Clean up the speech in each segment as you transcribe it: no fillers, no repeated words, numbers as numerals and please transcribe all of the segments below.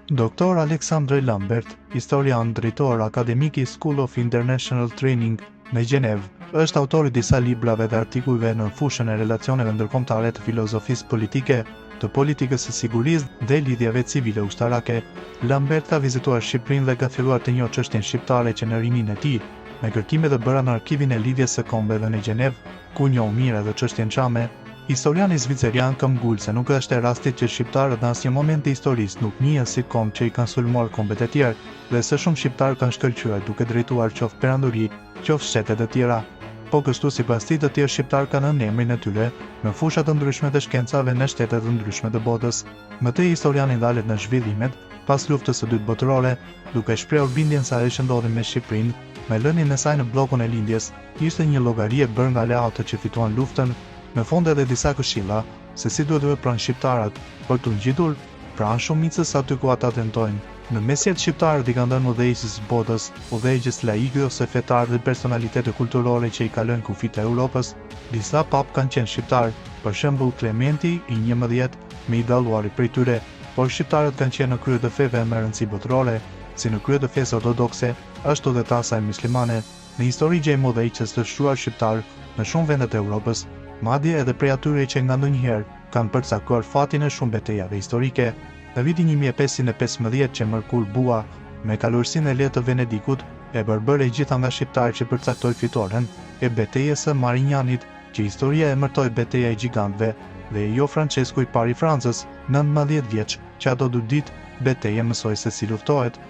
Dr. Aleksandr Lambert, historian, drejtor akademik i School of International Training në Gjenevë, është autori disa librave dhe artikujve në fushën e relacioneve ndërkombëtare të filozofisë politike, të politikës së sigurisë dhe lidhjeve civile ushtarake. Lambert ka vizituar Shqipërinë dhe ka filluar të njohë çështjen shqiptare që në rinin e tij, me kërkime të bëra në arkivin e lidhjes së kombeve në Gjenevë, ku njoh mirë edhe çështjen çame. Historiani zvicerian ka mbuluar se nuk është e rastit që shqiptarët në asnjë moment të historisë nuk njihen si kom që i kanë sulmuar kombet e tjerë, dhe se shumë shqiptarë kanë shkëlqyer duke drejtuar qoftë perandori, qoftë shtetet e tjera. Po kështu sipas tij të tjerë shqiptarë kanë në emrin e tyre në fusha të ndryshme të shkencave në shtete të ndryshme të botës. Më tej historiani ndalet në zhvillimet pas luftës së dytë botërore, duke shprehur bindjen se ajo që ndodhi me Shqipërinë, me lënien e saj në bllokun e lindjes, ishte një llogari e bërë nga aleatët që fituan luftën, me fonde edhe disa këshilla se si duhet të veprojnë shqiptarët për të ngjitur pranë shumicës aty ku ata tentojnë. Në mesjet shqiptarët i kanë dhënë udhëheqësit së botës, udhëheqës laik ose fetar dhe personalitete kulturore që i kalojnë kufit e Europës. Disa pap kanë qenë shqiptarë, për shembull Klementi i 11 me i dalluari prej tyre, por shqiptarët kanë qenë në krye të feve me rëndësi botërore, si në krye të fesë ortodokse, ashtu dhe tasa e muslimane. Në histori gjejmë udhëheqës të shtruar shqiptar në shumë vendet e Europës, madje edhe prej atyre që nga ndonjëherë kanë përcaktuar fatin e shumë betejave historike. Në vitin 1515 që Mërkur Bua, me kalorësinë e lehtë të Venedikut, e bërbërë gjitha nga shqiptarë që përcaktoi fitoren e betejës së Marigjanit, që historia e emërtoi beteja e gjigantëve, dhe jo Francesku i parë i Francës, 19 vjeç, që ato 2 ditë beteje mësoi se si luftohet.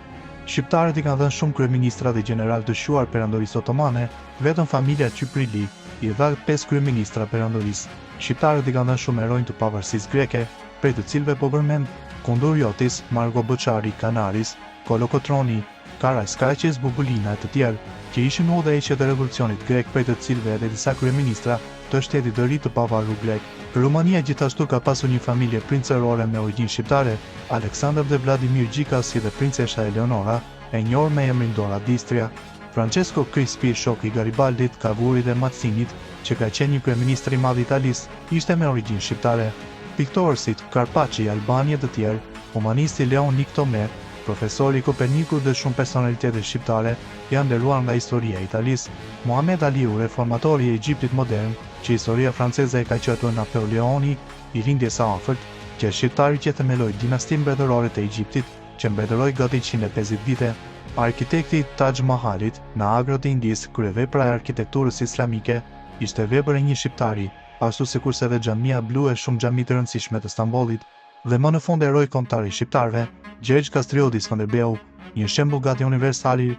Shqiptarët i kanë dhënë shumë kryeministra dhe gjeneral të shuar perandorisë otomane, vetëm familja Qyprili i dha 5 kryeministra perandorisë. Shqiptarët i kanë dhënë shumë heronj të pavarësisë greke, prej të cilëve po përmend Konduriotis, Margo Boçari, Kanaris, Kolokotroni, Karaiskaqis, Bubulina e të tjerë, që ishin udhëheqësit e revolucionit grek, prej të cilëve edhe disa kryeministra të shtetit të ri të pavarur grek. Rumania gjithashtu ka pasur një familje princerore me origjinë shqiptare, Aleksandër dhe Vladimir Gjika, si dhe princesha Eleonora, e njohur me emrin Dora d'Istria. Francesco Crispi, shok i Garibaldit, Cavouri dhe Mazzinit, që ka qenë një kryeminist i madh i Italisë, ishte me origjinë shqiptare. Piktorë si Carpacci, Albani e të tjerë, humanisti Leon Nictomer, profesori Koperniku dhe shumë personalitete shqiptare janë nderuar nga historia e Italisë. Muhamet Aliu, reformatori i Egjiptit modern, që historia franceze e ka quajtur Napoleoni, i lindjes së afërt, që shqiptari që themeloi dinastin mbretërore të Egjiptit, që mbretëroi gati 150 vite. Arkitekti Taj Mahalit në Agro të Indisë, kryevepra e arkitekturës islamike, ishte vepër e një shqiptari, ashtu sikurse edhe xhamia blu e shumë xhami të rëndësishme të Stambollit, dhe më në fund eroj kombëtar i shqiptarëve, Gjergj Kastrioti Skënderbeu, një shembull gati universal i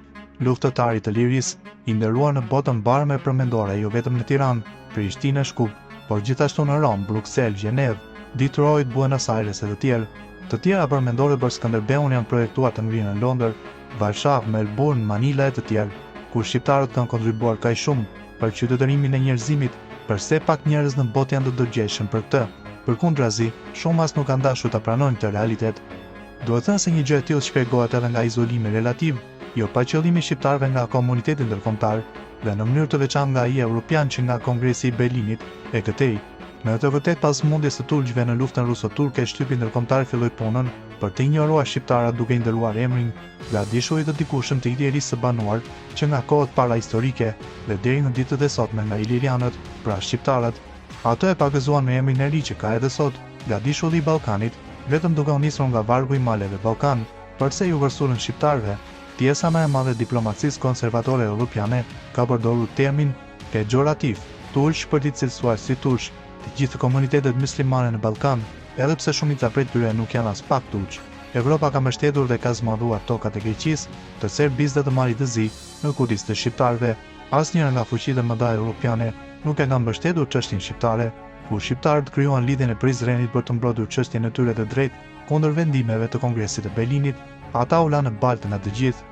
luftëtarit të lirisë, i nderuar në botën barme përmendore, jo vetëm në Tiranë, Prishtinë, Shkup, por gjithashtu në Rom, Bruksel, Gjenevë, Detroit, Buenos Aires e të tjerë. Të tjera përmendore për Skënderbeun janë projektuar të ngrihen në Londër, Varshavë, Melbourne, Manila e të tjerë, ku shqiptarët kanë kontribuar kaq shumë për qytetërimin e njerëzimit, përse pak njerëz në botë janë të dërgjeshëm për këtë. Përkundrazi, shumë as nuk kanë dashur ta pranojnë këtë realitet. Duhet thënë se një gjë e tillë shpjegohet edhe nga izolimi relativ, jo pa qëllimi shqiptarëve nga komuniteti ndërkombëtar, dhe në mënyrë të veçantë nga ai evropian që nga Kongresi i Berlinit e këtej. Në të vërtetë pas mundjes së turqëve në luftën ruso-turke, shtypi ndërkombëtar filloi punën për të injoruar shqiptarët duke i nderuar emrin nga dishurit të dikushëm të Ilirisë së banuar, që nga kohët parahistorike dhe deri në ditët e sotme nga ilirianët, pra shqiptarët. Ato e pagëzuan me emrin e ri që ka edhe sot, nga dishulli i Ballkanit, vetëm duke u nisur nga vargu i maleve Ballkan, përse ju vërsulën shqiptarëve. Pjesa më e madhe e diplomacisë konservatore europiane ka përdorur termin pejorativ, turq për t'i cilësuar si turq të gjithë komunitetet muslimane në Ballkan, edhe pse shumica prej tyre nuk janë as pak turq. Evropa ka mbështetur dhe ka zmadhuar tokat e Greqisë, të Serbisë dhe të Malit të Zi në kujdes të shqiptarëve. Asnjëra nga fuqitë më dha europiane nuk e ka mbështetur çështjen shqiptare, ku shqiptarët krijuan lidhjen e Prizrenit për të mbrojtur çështjen e tyre të drejtë kundër vendimeve të Kongresit të Berlinit. Ata u lanë në baltë nga të gjithë,